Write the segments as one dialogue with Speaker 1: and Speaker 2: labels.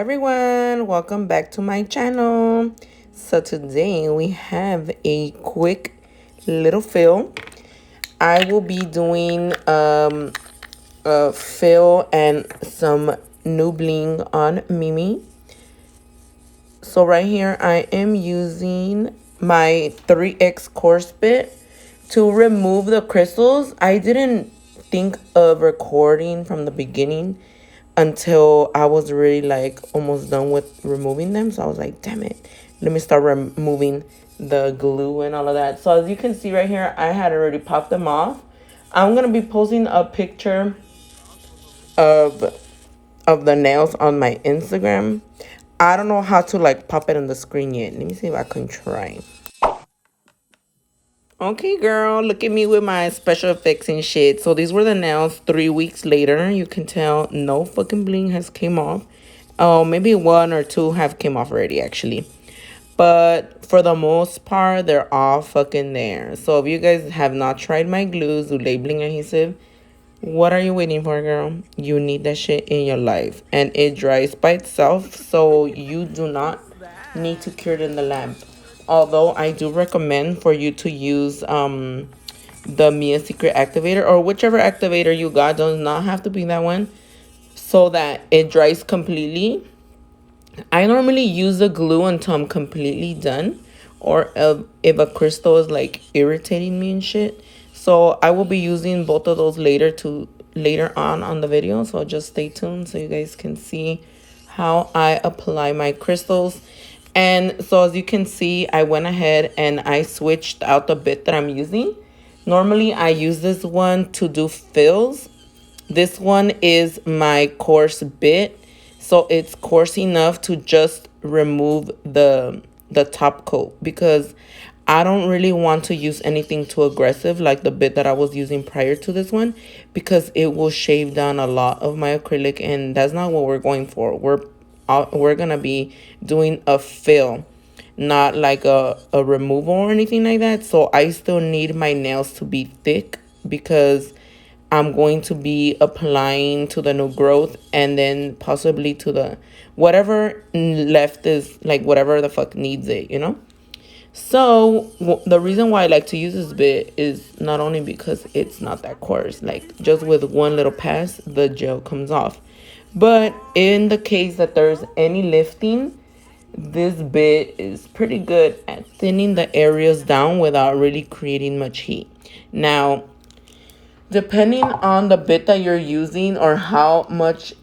Speaker 1: everyone, welcome back to my channel. So today we have a quick little fill. I will be doing a fill and some new bling on Mimi. So right here I am using my 3X coarse bit to remove the crystals. I didn't think of recording from the beginning until I was really like almost done with removing them. So I was like, damn it, let me start removing the glue and all of that. So as you can see right here, I had already popped them off. I'm gonna be posting a picture of the nails on my Instagram. I don't know how to like pop it on the screen yet. Let me see if I can try. Okay, girl, look at me with my special effects and shit. So these were the nails 3 weeks later. You can tell no fucking bling has came off. Oh, maybe one or two have came off already, actually. But for the most part, they're all fucking there. So if you guys have not tried my glues with labeling adhesive, what are you waiting for, girl? You need that shit in your life. And it dries by itself, so you do not need to cure it in the lamp. Although I do recommend for you to use the Mia Secret activator or whichever activator you got. Does not have to be that one, so that it dries completely. I normally use the glue until I'm completely done, or if a crystal is like irritating me and shit. So I will be using both of those later on the video. So just stay tuned so you guys can see how I apply my crystals. And so as you can see, I went ahead and I switched out the bit that I'm using. Normally I use this one to do fills. This one is my coarse bit, so it's coarse enough to just remove the top coat, because I don't really want to use anything too aggressive like the bit that I was using prior to this one, because it will shave down a lot of my acrylic, and that's not what we're going for. We're gonna be doing a fill, not like a removal or anything like that. So I still need my nails to be thick, because I'm going to be applying to the new growth and then possibly to the whatever left is like whatever the fuck needs it, you know? So the reason why I like to use this bit is not only because it's not that coarse, like just with one little pass, the gel comes off. But in the case that there's any lifting, this bit is pretty good at thinning the areas down without really creating much heat. Now, depending on the bit that you're using or how much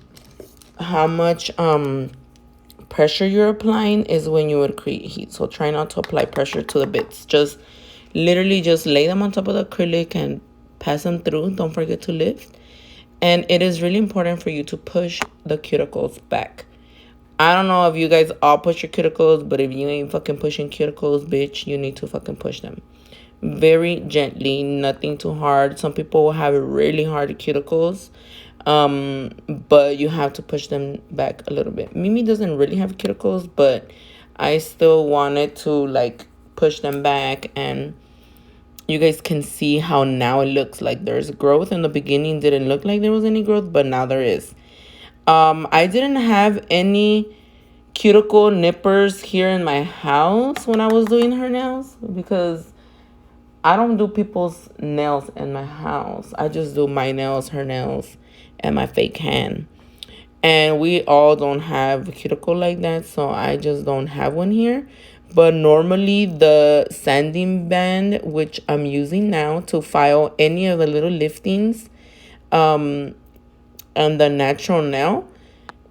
Speaker 1: pressure you're applying is when you would create heat. So try not to apply pressure to the bits. Just literally just lay them on top of the acrylic and pass them through. Don't forget to lift. And it is really important for you to push the cuticles back. I don't know if you guys all push your cuticles, but if you ain't fucking pushing cuticles, bitch, you need to fucking push them very gently, nothing too hard. Some people will have really hard cuticles, but you have to push them back a little bit. Mimi doesn't really have cuticles, but I still wanted to like push them back, and you guys can see how now it looks like there's growth. In the beginning didn't look like there was any growth, but now there is. I didn't have any cuticle nippers here in my house when I was doing her nails, because I don't do people's nails in my house. I just do my nails, her nails, and my fake hand. And we all don't have a cuticle like that, so I just don't have one here. But normally the sanding band, which I'm using now to file any of the little liftings, and the natural nail,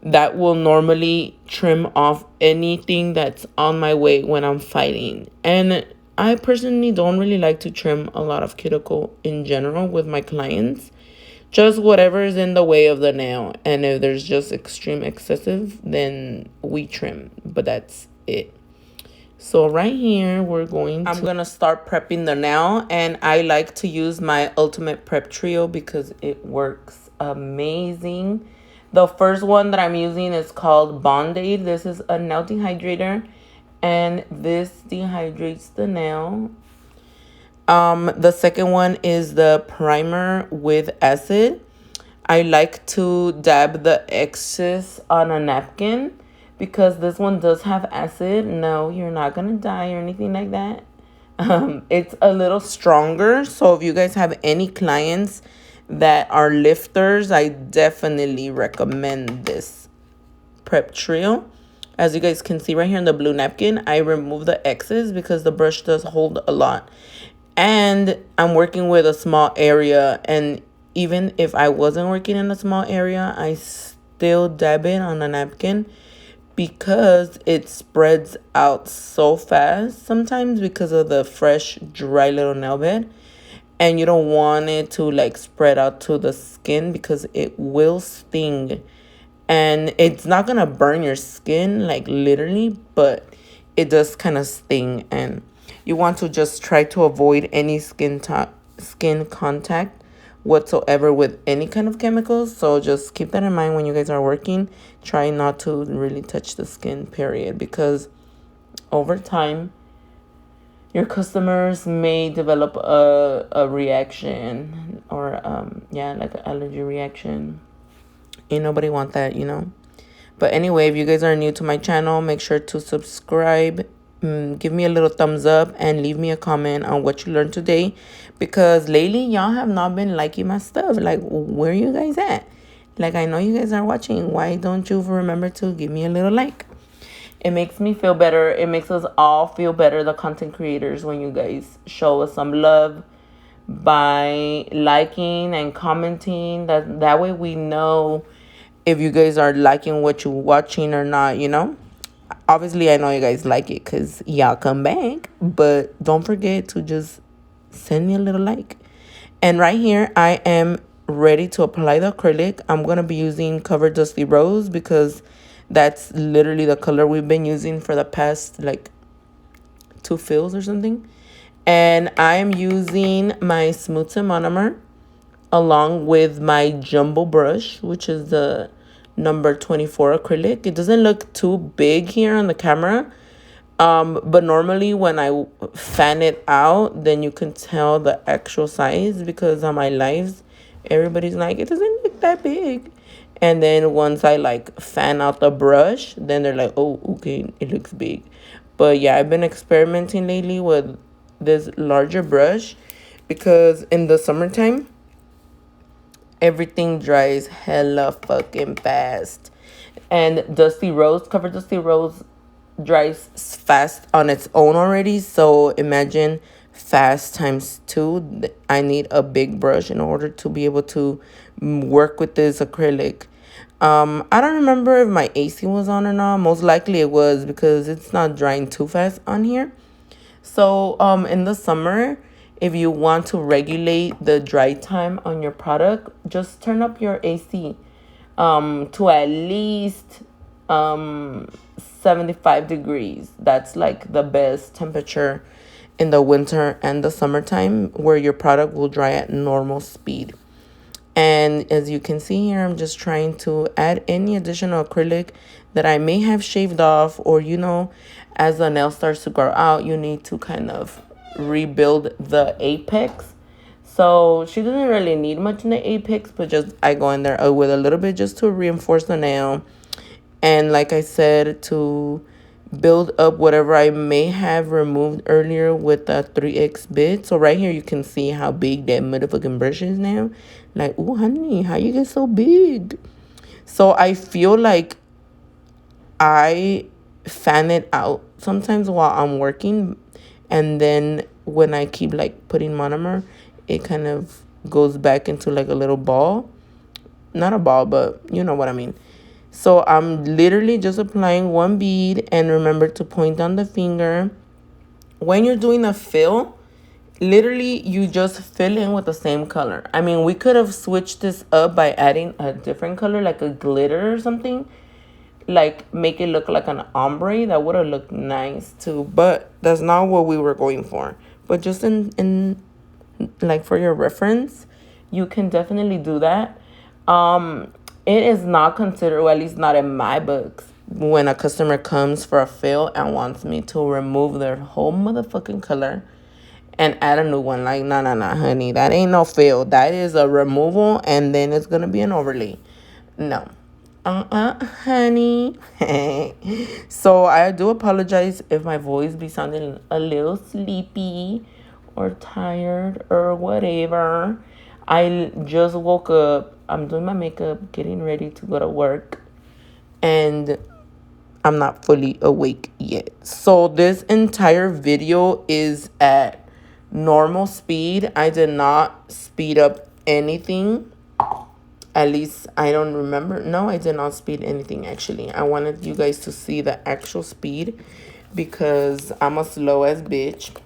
Speaker 1: that will normally trim off anything that's on my way when I'm fighting. And I personally don't really like to trim a lot of cuticle in general with my clients. Just whatever is in the way of the nail. And if there's just extreme excessive, then we trim. But that's it. So right here, I'm going to start prepping the nail. And I like to use my Ultimate Prep Trio because it works amazing. The first one that I'm using is called Bond-Aid. This is a nail dehydrator, and this dehydrates the nail. The second one is the primer with acid. I like to dab the excess on a napkin because this one does have acid. No, you're not gonna die or anything like that. It's a little stronger, so if you guys have any clients that are lifters, I definitely recommend this prep trio. As you guys can see right here in the blue napkin, I remove the excess because the brush does hold a lot. And I'm working with a small area, and even if I wasn't working in a small area, I still dab it on a napkin because it spreads out so fast sometimes because of the fresh, dry little nail bed. And you don't want it to like spread out to the skin because it will sting. And it's not gonna burn your skin like literally, but it does kind of sting. And you want to just try to avoid any skin contact whatsoever with any kind of chemicals. So just keep that in mind when you guys are working. Try not to really touch the skin, period, because over time your customers may develop a reaction, or yeah, like an allergy reaction. Ain't nobody want that, you know. But anyway, if you guys are new to my channel, make sure to subscribe, give me a little thumbs up, and leave me a comment on what you learned today, because lately y'all have not been liking my stuff. Like, where you guys at? Like, I know you guys are watching. Why don't you remember to give me a little like? It makes me feel better. It makes us all feel better, the content creators, when you guys show us some love by liking and commenting. That way we know if you guys are liking what you're watching or not, you know. Obviously, I know you guys like it because y'all come back, but don't forget to just send me a little like. And right here, I am ready to apply the acrylic. I'm going to be using Cover Dusty Rose because that's literally the color we've been using for the past like 2 fills or something. And I am using my Smooth and Monomer along with my jumbo brush, which is the number 24 acrylic. It doesn't look too big here on the camera, but normally when I fan it out, then you can tell the actual size, because on my lives everybody's like, it doesn't look that big. And then once I like fan out the brush, then they're like, oh, okay, it looks big. But yeah, I've been experimenting lately with this larger brush because in the summertime everything dries hella fucking fast. And Cover Dusty Rose dries fast on its own already. So imagine fast times 2. I need a big brush in order to be able to work with this acrylic. I don't remember if my AC was on or not. Most likely it was, because it's not drying too fast on here. So in the summer, if you want to regulate the dry time on your product, just turn up your AC to at least 75 degrees. That's like the best temperature in the winter and the summertime, where your product will dry at normal speed. And as you can see here, I'm just trying to add any additional acrylic that I may have shaved off, or, you know, as the nail starts to grow out, you need to kind of rebuild the apex. So she doesn't really need much in the apex, but just I go in there with a little bit just to reinforce the nail. And like I said, to build up whatever I may have removed earlier with the 3X bit. So right here, you can see how big that motherfucking brush is now. Like, oh, honey, how you get so big? So I feel like I fan it out sometimes while I'm working. And then when I keep like putting monomer, it kind of goes back into like a little ball. Not a ball, but you know what I mean. So I'm literally just applying 1 bead, and remember to point down the finger. When you're doing a fill, literally you just fill in with the same color. I mean, we could have switched this up by adding a different color, like a glitter or something. Like, make it look like an ombre. That would have looked nice too, but that's not what we were going for. But just in like for your reference, you can definitely do that. It is not considered, or at least not in my books, when a customer comes for a fill and wants me to remove their whole motherfucking color and add a new one. Like, no, honey, that ain't no fill. That is a removal, and then it's gonna be an overlay. No. Honey. So I do apologize if my voice be sounding a little sleepy or tired or whatever. I just woke up. I'm doing my makeup, getting ready to go to work, and I'm not fully awake yet. So this entire video is at normal speed. I did not speed up anything. At least I don't remember. No, I did not speed anything actually. I wanted you guys to see the actual speed because I'm a slow ass bitch.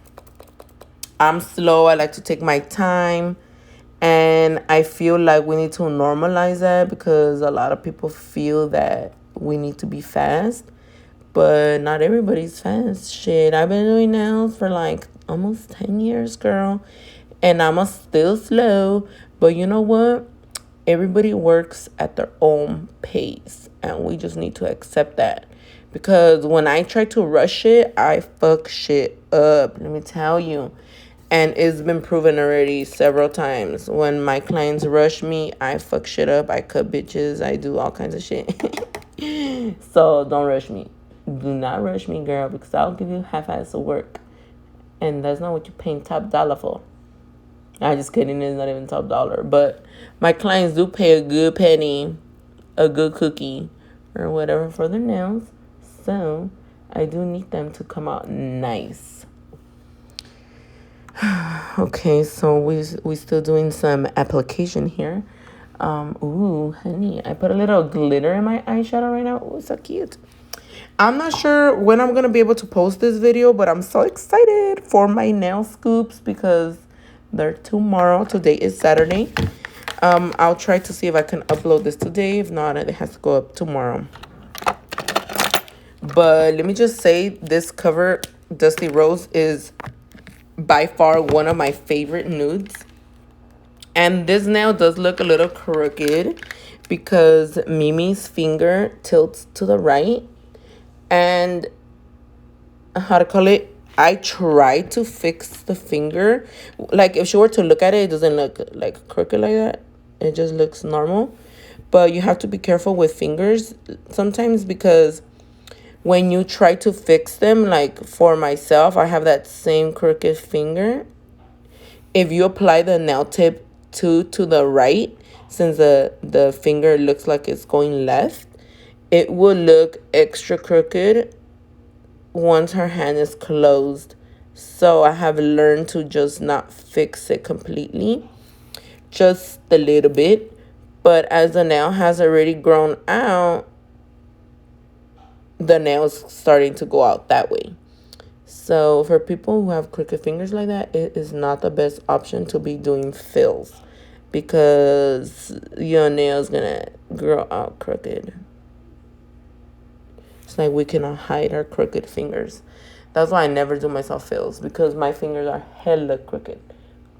Speaker 1: I'm slow. I like to take my time. And I feel like we need to normalize that because a lot of people feel that we need to be fast. But not everybody's fast. Shit, I've been doing nails for like almost 10 years, girl. And I'm still slow. But you know what? Everybody works at their own pace. And we just need to accept that. Because when I try to rush it, I fuck shit up. Let me tell you. And it's been proven already several times. When my clients rush me, I fuck shit up. I cut bitches. I do all kinds of shit. So don't rush me. Do not rush me, girl, because I'll give you half-ass work. And that's not what you're paying top dollar for. I just kidding. It's not even top dollar. But my clients do pay a good penny, a good cookie, or whatever for their nails. So I do need them to come out nice. Okay, so we still doing some application here. Ooh, honey, I put a little glitter in my eyeshadow right now. Ooh, so cute. I'm not sure when I'm gonna be able to post this video, but I'm so excited for my nail scoops because they're tomorrow. Today is Saturday. I'll try to see if I can upload this today. If not, it has to go up tomorrow. But let me just say, this cover, Dusty Rose, is by far one of my favorite nudes. And this nail does look a little crooked because Mimi's finger tilts to the right. And how to call it, I tried to fix the finger. Like if she were to look at it, it doesn't look like crooked like that. It just looks normal. But you have to be careful with fingers sometimes because when you try to fix them, like for myself, I have that same crooked finger. If you apply the nail tip to the right, since the finger looks like it's going left, it will look extra crooked once her hand is closed. So I have learned to just not fix it completely, just a little bit. But as the nail has already grown out, the nail's starting to go out that way. So for people who have crooked fingers like that, it is not the best option to be doing fills because your nail's gonna grow out crooked. It's like we cannot hide our crooked fingers. That's why I never do myself fills because my fingers are hella crooked.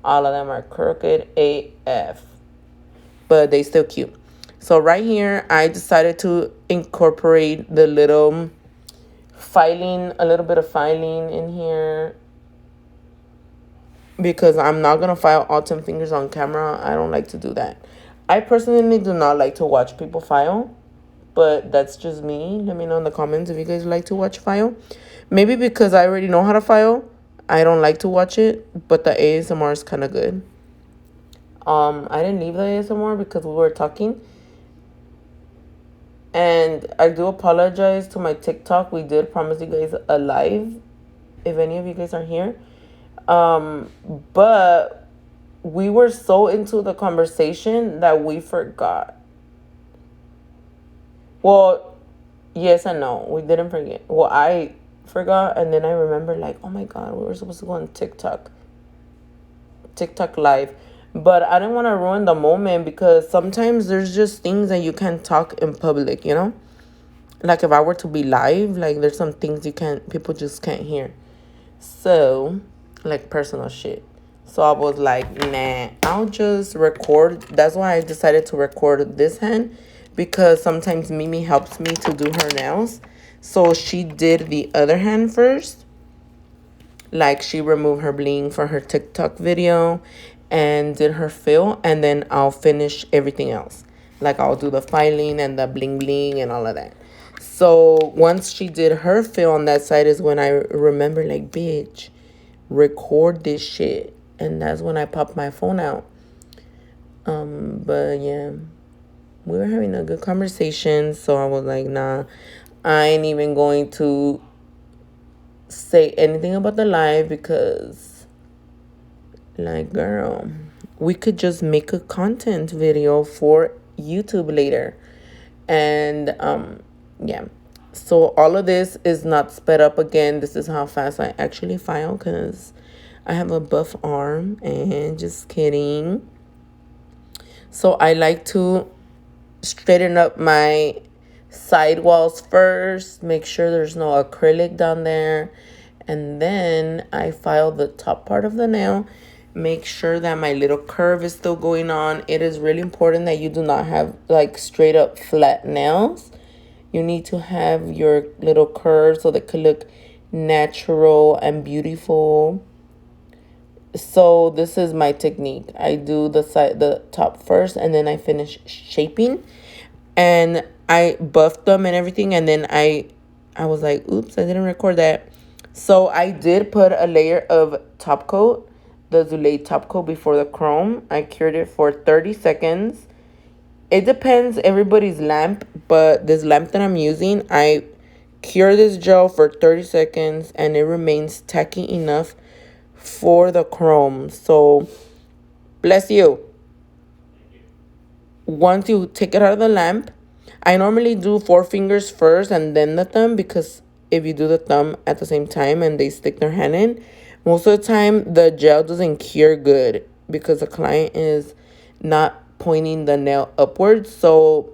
Speaker 1: All of them are crooked AF. But they still cute. So right here, I decided to incorporate the little filing, a little bit of filing in here. Because I'm not going to file all 10 fingers on camera. I don't like to do that. I personally do not like to watch people file. But that's just me. Let me know in the comments if you guys like to watch file. Maybe because I already know how to file, I don't like to watch it. But the ASMR is kind of good. I didn't leave the ASMR because we were talking. And I do apologize to my TikTok. We did promise you guys a live if any of you guys are here. But we were so into the conversation that we forgot. Well, yes and no. We didn't forget. Well, I forgot, and then I remember like, oh my God, we were supposed to go on TikTok live. But I didn't want to ruin the moment because sometimes there's just things that you can't talk in public, you know? Like if I were to be live, like there's some things people just can't hear. So, like personal shit. So I was like, nah, I'll just record. That's why I decided to record this hand because sometimes Mimi helps me to do her nails. So she did the other hand first. Like she removed her bling for her TikTok video and did her fill, and then I'll finish everything else. Like I'll do the filing and the bling bling and all of that. So once she did her fill on that side is when I remember, like, bitch, record this shit. And that's when I popped my phone out. But yeah, we were having a good conversation. So I was like, nah, I ain't even going to say anything about the live because, like, girl, we could just make a content video for YouTube later. And yeah, so all of this is not sped up again. This is how fast I actually file because I have a buff arm. And just kidding. So I like to straighten up my side walls first, make sure there's no acrylic down there, and then I file the top part of the nail, make sure that my little curve is still going on. It is really important that you do not have like straight up flat nails. You need to have your little curve so they could look natural and beautiful. So this is my technique. I do the top first, and then I finish shaping, and I buffed them and everything, and then I was like, oops, I didn't record that. So I did put a layer of top coat, the Zulay top coat before the chrome. I cured it for 30 seconds. It depends everybody's lamp, but this lamp that I'm using, I cure this gel for 30 seconds and it remains tacky enough for the chrome. So bless you. Once you take it out of the lamp, I normally do 4 fingers first and then the thumb, because if you do the thumb at the same time and they stick their hand in, most of the time the gel doesn't cure good because the client is not pointing the nail upwards. So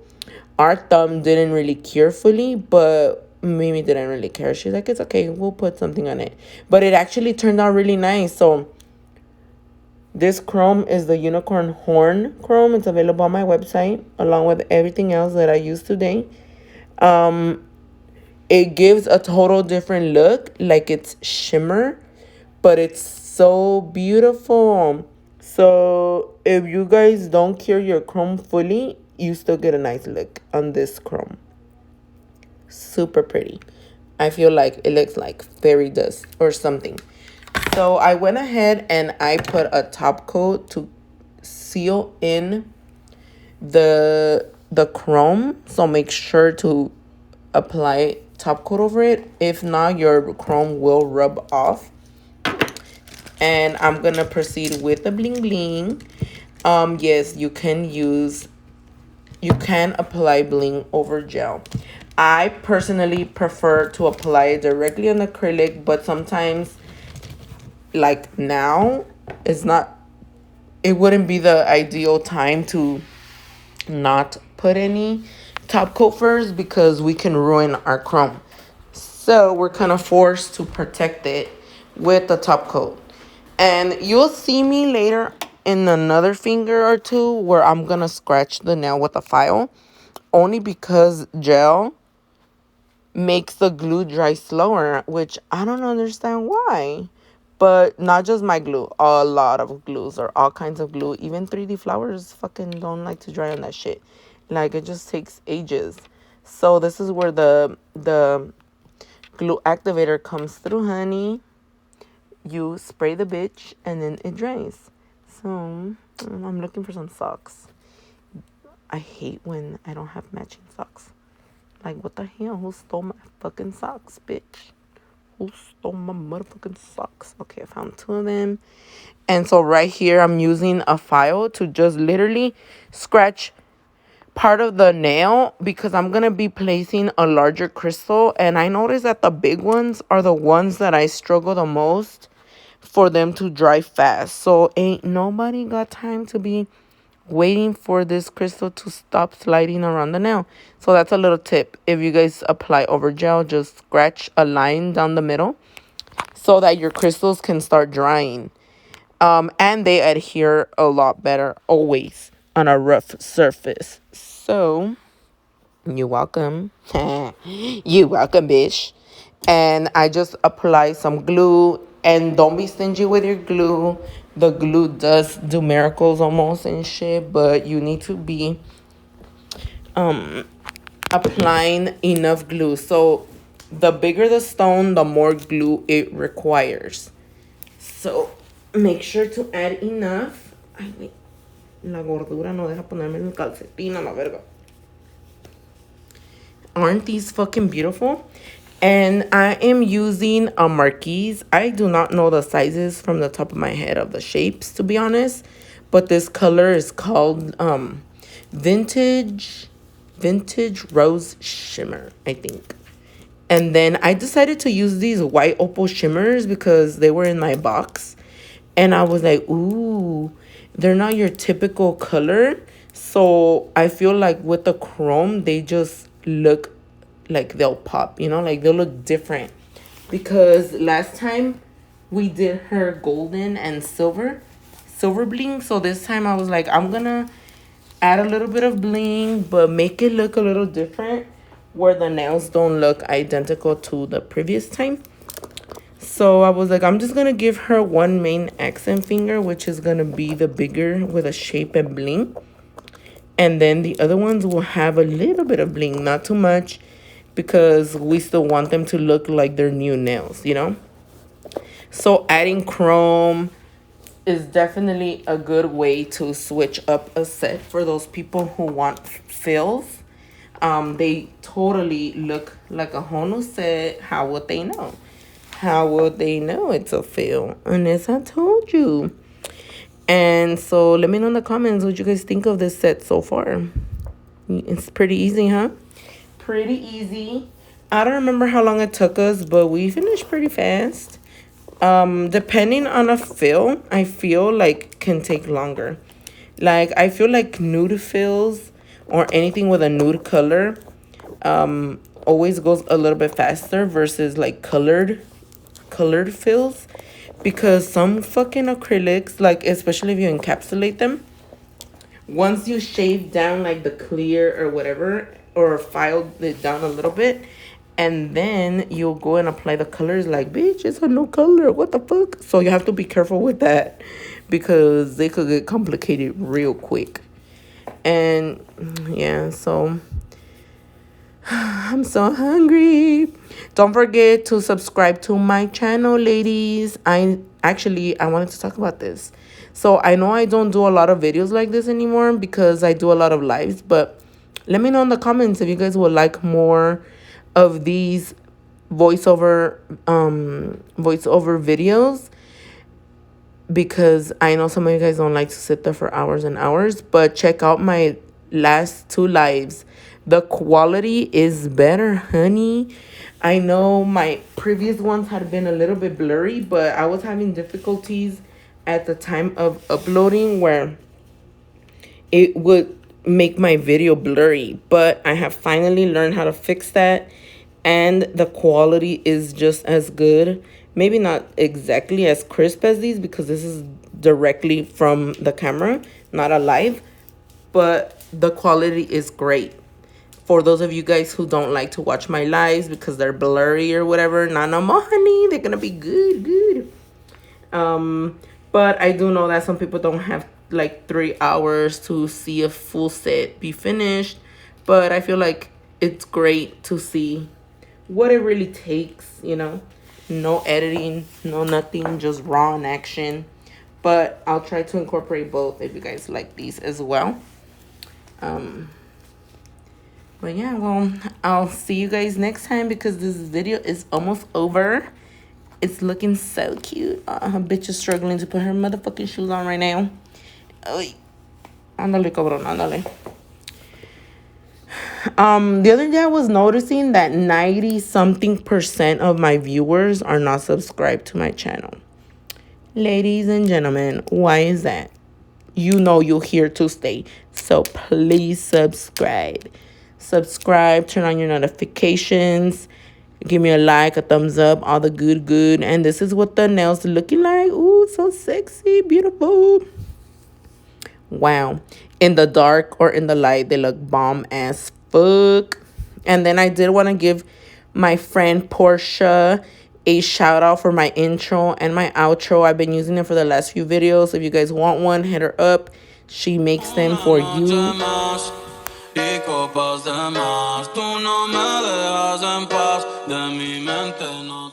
Speaker 1: our thumb didn't really cure fully, but Mimi didn't really care. She's like, it's okay, we'll put something on it. But it actually turned out really nice. So this chrome is the unicorn horn chrome. It's available on my website along with everything else that I use today. It gives a total different look, like it's shimmer, but it's so beautiful. So if you guys don't cure your chrome fully, you still get a nice look on this chrome. Super pretty. I feel like it looks like fairy dust or something. So I went ahead and I put a top coat to seal in the chrome. So make sure to apply top coat over it. If not, your chrome will rub off. And I'm gonna proceed with the bling bling. Yes, you can apply bling over gel. I personally prefer to apply it directly on acrylic, but sometimes, like now, it wouldn't be the ideal time to not put any top coat first because we can ruin our chrome. So we're kind of forced to protect it with the top coat. And you'll see me later in another finger or two where I'm going to scratch the nail with a file. Only because gel makes the glue dry slower, which I don't understand why. But not just my glue. A lot of glues or all kinds of glue. Even 3D flowers fucking don't like to dry on that shit. Like, it just takes ages. So this is where the glue activator comes through, honey. You spray the bitch and then it dries. So I'm looking for some socks. I hate when I don't have matching socks. Like, what the hell? Who stole my fucking socks, bitch? Who stole my motherfucking socks? Okay, I found 2 of them. And so right here, I'm using a file to just literally scratch part of the nail because I'm going to be placing a larger crystal. And I noticed that the big ones are the ones that I struggle the most for them to dry fast. So ain't nobody got time to be waiting for this crystal to stop sliding around the nail. So that's a little tip. If you guys apply over gel, just scratch a line down the middle so that your crystals can start drying. And they adhere a lot better always on a rough surface. So you're welcome. You're welcome, bitch. And I just apply some glue. And don't be stingy with your glue. The glue does do miracles almost and shit. But you need to be applying enough glue. So the bigger the stone, the more glue it requires. So make sure to add enough. Ay, wait. La gordura no deja ponerme el calcetín a la verga. Aren't these fucking beautiful? And I am using a marquise. I do not know the sizes from the top of my head of the shapes, to be honest. But this color is called vintage rose shimmer, I think. And then I decided to use these white opal shimmers because they were in my box. And I was like, ooh, they're not your typical color. So I feel like with the chrome, they just look like they'll pop, you know, like they'll look different. Because last time we did her golden and silver bling. So this time I was like, I'm gonna add a little bit of bling, but make it look a little different where the nails don't look identical to the previous time. So I was like, I'm just gonna give her one main accent finger, which is gonna be the bigger with a shape and bling. And then the other ones will have a little bit of bling, not too much, because we still want them to look like their new nails, you know? So adding chrome is definitely a good way to switch up a set for those people who want fills. They totally look like a whole new set. How would they know? How would they know it's a fill? Unless I told you. And so let me know in the comments what you guys think of this set so far. It's pretty easy, huh? Pretty easy. I don't remember how long it took us, but we finished pretty fast. Depending on a fill, I feel like can take longer. Like I feel like nude fills or anything with a nude color always goes a little bit faster versus like colored fills, because some fucking acrylics, like especially if you encapsulate them, once you shave down like the clear or whatever, or file it down a little bit, and then you'll go and apply the colors, like, bitch, it's a new color, what the fuck? So you have to be careful with that because they could get complicated real quick. And yeah, so I'm so hungry. Don't forget to subscribe to my channel, ladies. I wanted to talk about this. So I know I don't do a lot of videos like this anymore because I do a lot of lives, but let me know in the comments if you guys would like more of these voiceover videos, because I know some of you guys don't like to sit there for hours and hours. But check out my last 2 lives. The quality is better, honey. I know my previous ones had been a little bit blurry, but I was having difficulties at the time of uploading where it would make my video blurry. But I have finally learned how to fix that, and the quality is just as good. Maybe not exactly as crisp as these because this is directly from the camera, not a live, but the quality is great. For those of you guys who don't like to watch my lives because they're blurry or whatever, not no more, honey. They're gonna be good. But I do know that some people don't have like 3 hours to see a full set be finished. But I feel like it's great to see what it really takes, you know. No editing, no nothing, just raw in action. But I'll try to incorporate both if you guys like these as well. But yeah, well, I'll see you guys next time because this video is almost over. It's looking so cute. Her bitch is struggling to put her motherfucking shoes on right now. Ay. Ándale, cabrón, ándale. The other day I was noticing that 90-something% of my viewers are not subscribed to my channel. Ladies and gentlemen, why is that? You know you're here to stay. So please subscribe. Subscribe, turn on your notifications, give me a like, a thumbs up, all the good. And this is what the nails are looking like. Ooh, so sexy, beautiful. Wow. In the dark or in the light, they look bomb as fuck. And then I did want to give my friend Portia a shout out for my intro and my outro. I've been using it for the last few videos. If you guys want one, hit her up. She makes them for you.
Speaker 2: copas de más. Tú no me dejas en paz, de mi mente no